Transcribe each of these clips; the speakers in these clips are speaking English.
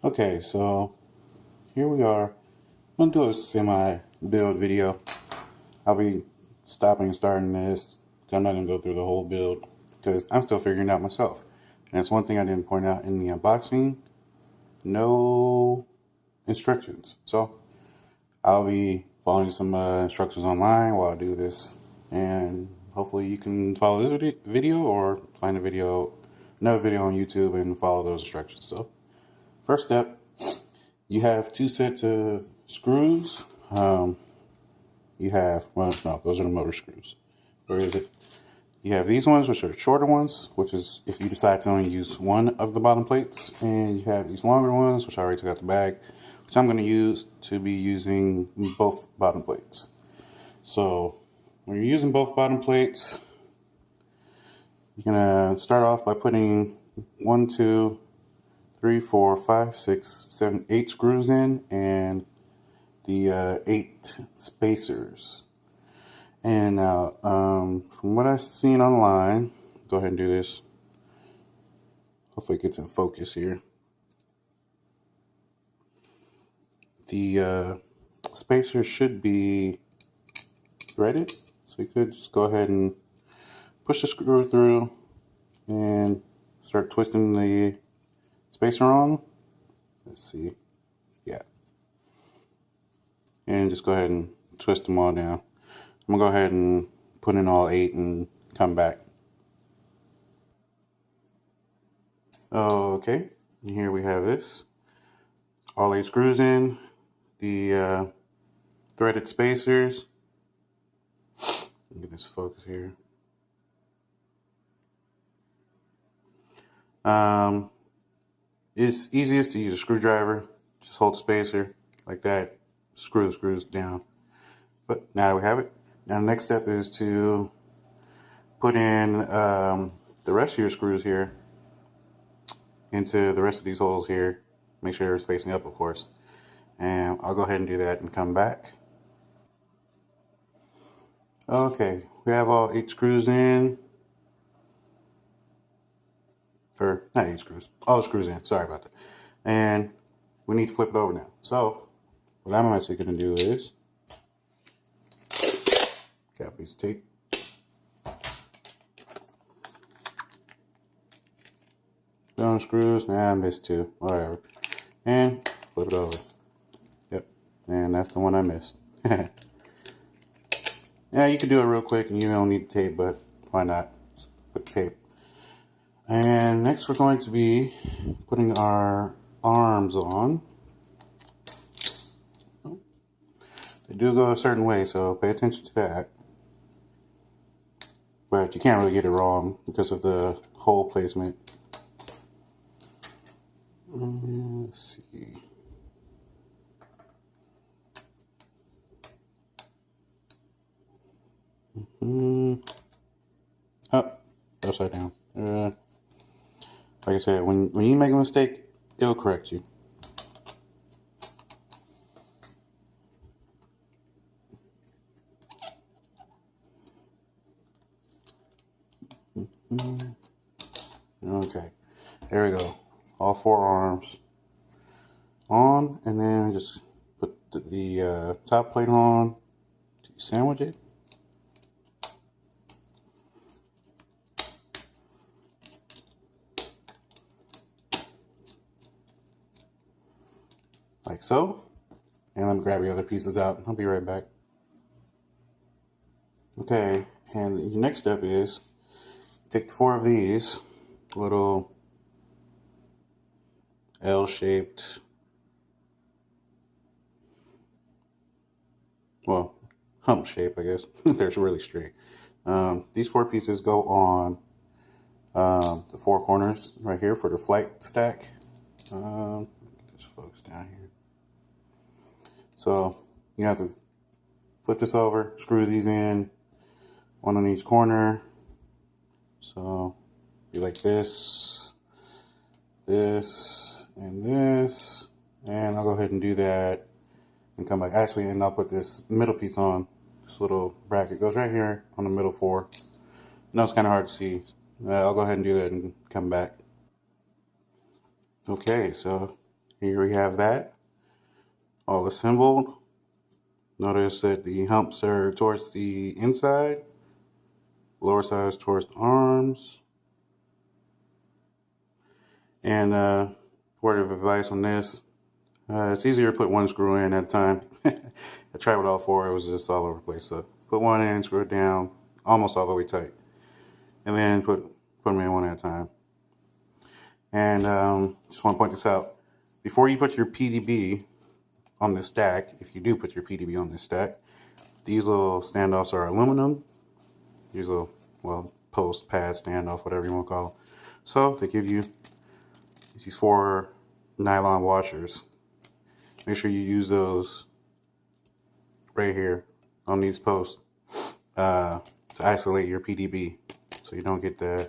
Okay, so here we are. I'm gonna do a semi-build video. I'll be stopping and starting this. I'm not gonna go through the whole build because I'm still figuring it out myself. And it's one thing I didn't point out in the unboxing: no instructions. So I'll be following some instructions online while I do this, and hopefully you can follow this video or find another video on YouTube and follow those instructions. So first step. You have two sets of screws. You have, well, no, those are the motor screws. Where is it? You have these ones, which are the shorter ones, which is if you decide to only use one of the bottom plates. And you have these longer ones, which I already took out the bag, which I'm going to use to be using both bottom plates. So when you're using both bottom plates, you're going to start off by putting 1, 2, 3, 4, 5, 6, 7, 8 screws in, and the 8 spacers. And now, from what I've seen online, go ahead and do this. Hopefully it gets in focus here. The spacers should be threaded, so you could just go ahead and push the screw through and start twisting the spacer on. Let's see. Yeah. And just go ahead and twist them all down. I'm going to go ahead and put in all 8 and come back. Okay, and here we have this. All 8 screws in, the threaded spacers. Get this focus here. It's easiest to use a screwdriver. Just hold the spacer like that, screw the screws down. But now we have it. Now the next step is to put in the rest of your screws here into the rest of these holes here. Make sure it's facing up, of course. And I'll go ahead and do that and come back. Okay, we have all 8 screws in. Or not 8 screws, all the screws in, sorry about that. And we need to flip it over now. So what I'm actually going to do is got a piece of tape. Down screws, nah, I missed 2, whatever. And flip it over. Yep, and that's the one I missed. Yeah, you can do it real quick and you don't need the tape, but why not? Just put the tape. And next we're going to be putting our arms on. They do go a certain way, so pay attention to that. But you can't really get it wrong because of the hole placement. Let's see. Oh, upside down. Like I said, when you make a mistake, it'll correct you. Okay, there we go. All 4 arms on, and then just put the top plate on. Sandwich it. Like so. And let me grab the other pieces out. I'll be right back. Okay, and the next step is take 4 of these little L-shaped, well, hump shape, I guess. They're really straight. These 4 pieces go on the 4 corners right here for the flight stack. Get this focus down here. So you have to flip this over, screw these in, 1 on each corner. So be like this, this, and this. And I'll go ahead and do that and come back. Actually, and I'll put this middle piece on. This little bracket goes right here on the middle 4. No, it's kind of hard to see. I'll go ahead and do that and come back. Okay, so here we have that all assembled. Notice that the humps are towards the inside, lower sides towards the arms. And word of advice on this, it's easier to put one screw in at a time. I tried with all four, it was just all over the place. So put one in, screw it down, almost all the way tight. And then put them in one at a time. And just want to point this out. Before you put your PDB on this stack, if you do put your PDB on this stack, these little standoffs are aluminum. These little, well, post, pad, standoff, whatever you want to call them. So they give you these 4 nylon washers. Make sure you use those right here on these posts to isolate your PDB so you don't get the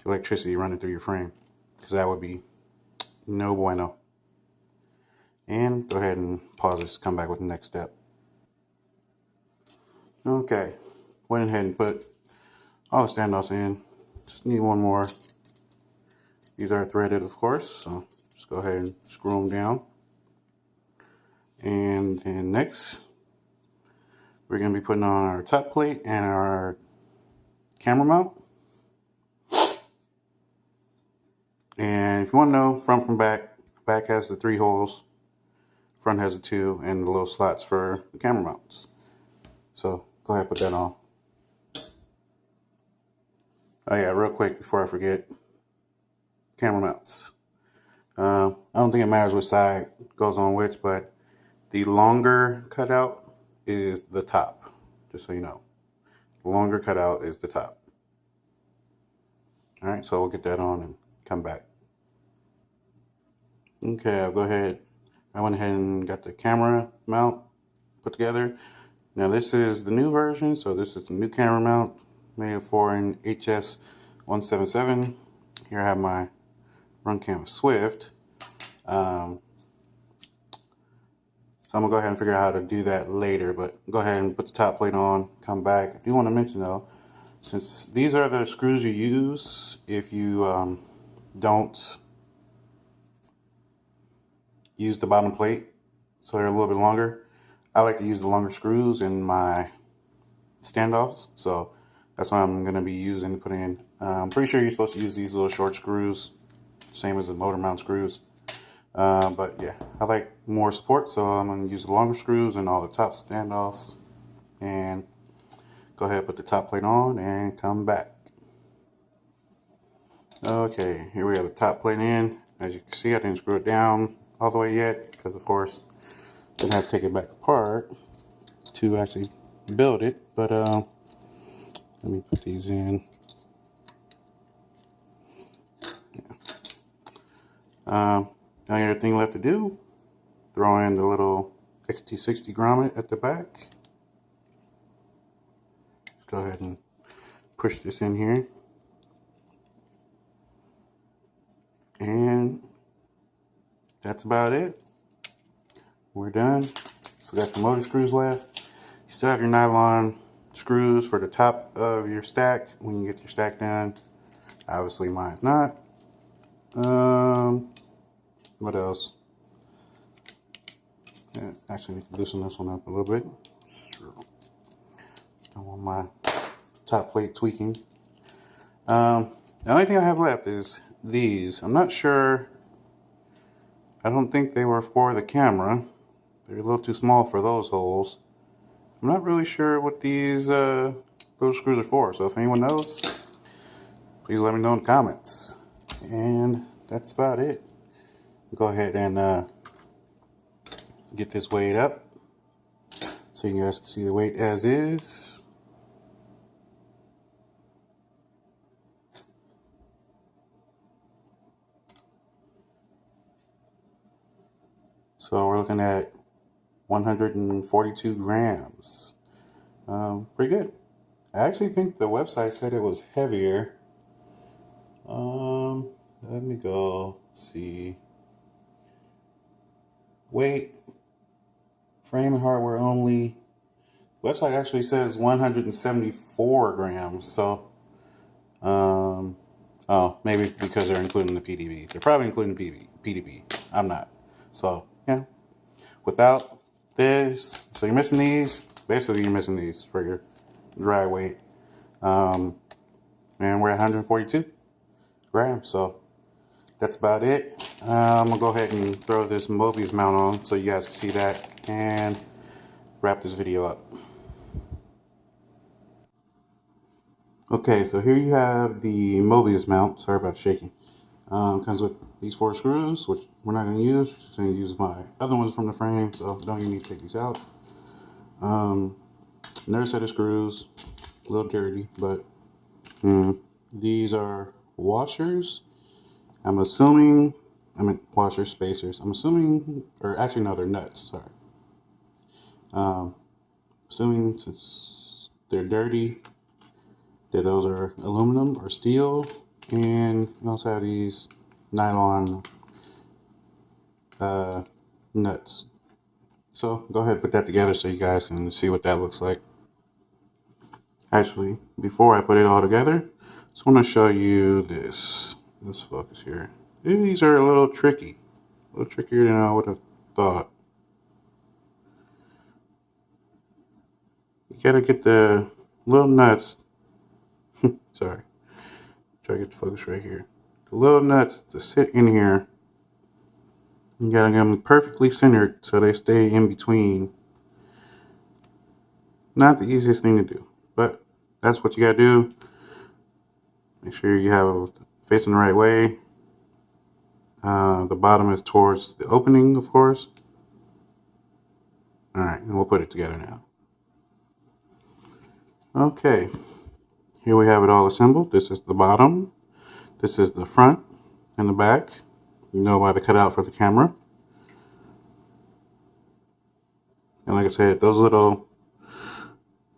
electricity running through your frame, because that would be no bueno. And go ahead and pause this, come back with the next step. Okay, went ahead and put all the standoffs in. Just need one more. These are threaded, of course, so just go ahead and screw them down. And then next, we're going to be putting on our top plate and our camera mount. And if you want to know, front from back, back has the 3 holes, front has the 2, and the little slots for the camera mounts. So go ahead and put that on. Oh yeah, real quick before I forget, camera mounts. I don't think it matters which side goes on which, but the longer cutout is the top, just so you know. The longer cutout is the top. All right, so we'll get that on and come back. Okay, I went ahead and got the camera mount put together. Now this is the new version, so this is the new camera mount made for an HS177. Here I have my RunCam Swift. So I'm gonna go ahead and figure out how to do that later, but go ahead and put the top plate on, come back. I do want to mention though, since these are the screws you use if you don't use the bottom plate, so they're a little bit longer. I like to use the longer screws in my standoffs, so that's what I'm going to be using to put in. I'm pretty sure you're supposed to use these little short screws, same as the motor mount screws. But yeah, I like more support, so I'm going to use the longer screws in all the top standoffs. And go ahead and put the top plate on and come back. Okay, here we have the top plate in. As you can see, I didn't screw it down all the way yet, because of course I'm going to have to take it back apart to actually build it. But let me put these in. Yeah. Only other thing left to do, throw in the little XT60 grommet at the back. Let's go ahead and push this in here. And that's about it. We're done. So got the motor screws left. You still have your nylon screws for the top of your stack when you get your stack done. Obviously mine's not. What else? Yeah, actually need to loosen this one up a little bit. Don't want my top plate tweaking. The only thing I have left is these. I'm not sure. I don't think they were for the camera. They're a little too small for those holes. I'm not really sure what these those screws are for. So if anyone knows, please let me know in the comments. And that's about it. Go ahead and get this weighed up so you guys can see the weight as is. So we're looking at 142 grams. Pretty good. I actually think the website said it was heavier. Let me go see. Weight, frame and hardware only. Website actually says 174 grams. So, oh, maybe because they're including the PDB. They're probably including the PDB. I'm not. So yeah, without this, so you're missing these. Basically, you're missing these for your dry weight. And we're at 142 grams. So that's about it. I'm gonna go ahead and throw this mobius mount on so you guys can see that and wrap this video up. Okay, so here you have the mobius mount. Sorry about shaking. Comes with these 4 screws, which we're not going to use. Just going to use my other ones from the frame, so don't even need to take these out. Another set of screws, a little dirty, but these are washers. I'm assuming, washers, spacers. I'm assuming, or actually no, they're nuts. Sorry. Assuming since they're dirty, that those are aluminum or steel, and you also have these nylon nuts. So go ahead and put that together so you guys can see what that looks like. Actually, before I put it all together, I just want to show you this. Let's focus here. These are a little tricky. A little trickier than I would have thought. You gotta get the little nuts. Sorry. Try to get the focus right here. The little nuts to sit in here. You gotta get them perfectly centered so they stay in between. Not the easiest thing to do, but that's what you gotta do. Make sure you have it facing the right way. The bottom is towards the opening, of course. Alright, and we'll put it together now. Okay, here we have it all assembled. This is the bottom. This is the front and the back. You know by the cutout for the camera. And like I said, those little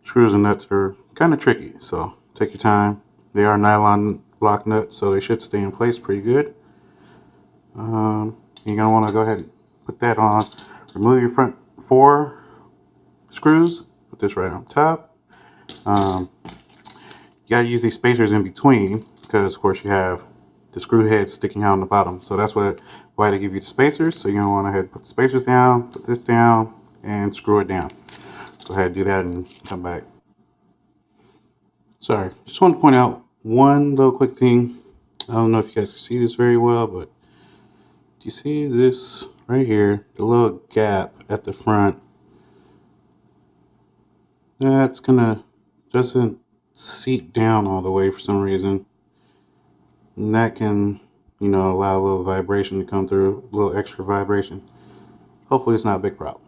screws and nuts are kind of tricky, so take your time. They are nylon lock nuts, so they should stay in place pretty good. You're going to want to go ahead and put that on. Remove your front 4 screws. Put this right on top. You got to use these spacers in between because, of course, you have the screw head sticking out on the bottom. So that's why they give you the spacers. So you're going to want to go ahead and put the spacers down, put this down, and screw it down. Go ahead and do that and come back. Sorry, just want to point out one little quick thing. I don't know if you guys can see this very well, but do you see this right here? The little gap at the front. That's doesn't seat down all the way for some reason. And that can, allow a little vibration to come through, a little extra vibration. Hopefully it's not a big problem.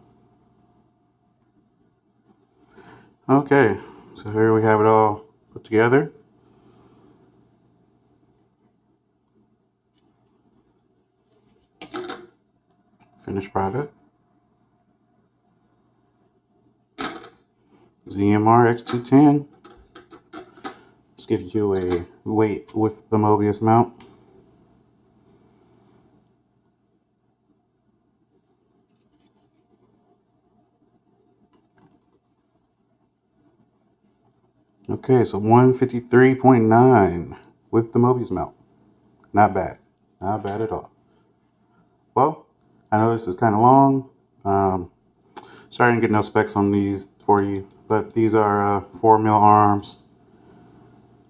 Okay, so here we have it all put together. Finished product. ZMR X210. Let's give you a weight with the mobius mount. Okay, so 153.9 with the mobius mount. Not bad. Not bad at all. Well, I know this is kind of long. Sorry I didn't get no specs on these for you, but these are 4mm arms.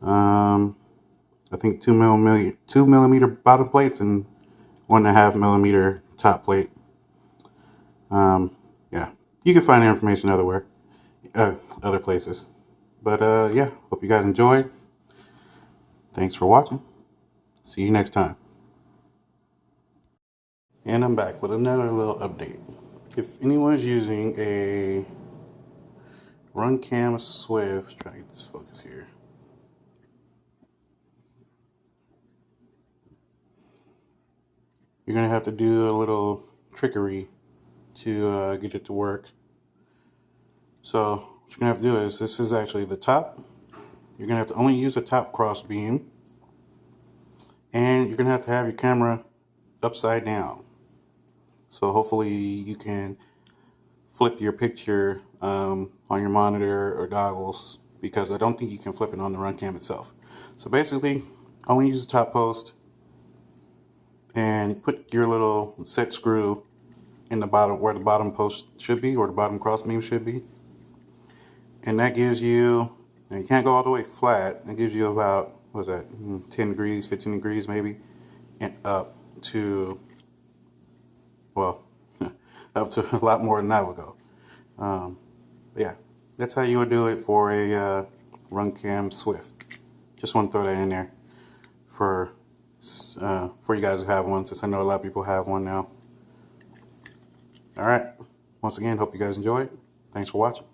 I think 2mm bottom plates and 1.5mm top plate. Yeah, you can find the information other places. But yeah, hope you guys enjoyed. Thanks for watching. See you next time. And I'm back with another little update. If anyone's using a RunCam Swift, try to get this focus here. You're going to have to do a little trickery to get it to work. So what you're going to have to do is, this is actually the top. You're going to have to only use a top cross beam. And you're going to have your camera upside down. So hopefully you can flip your picture on your monitor or goggles, because I don't think you can flip it on the RunCam itself. So basically, only use the top post and put your little set screw in the bottom, where the bottom post should be, or the bottom cross beam should be. And that gives you, now you can't go all the way flat, it gives you about, what's that, 10 degrees, 15 degrees maybe, and up to, well, up to a lot more than that would go. Yeah, that's how you would do it for a RunCam Swift. Just want to throw that in there for you guys who have one, since I know a lot of people have one now. All right. Once again, hope you guys enjoyed. Thanks for watching.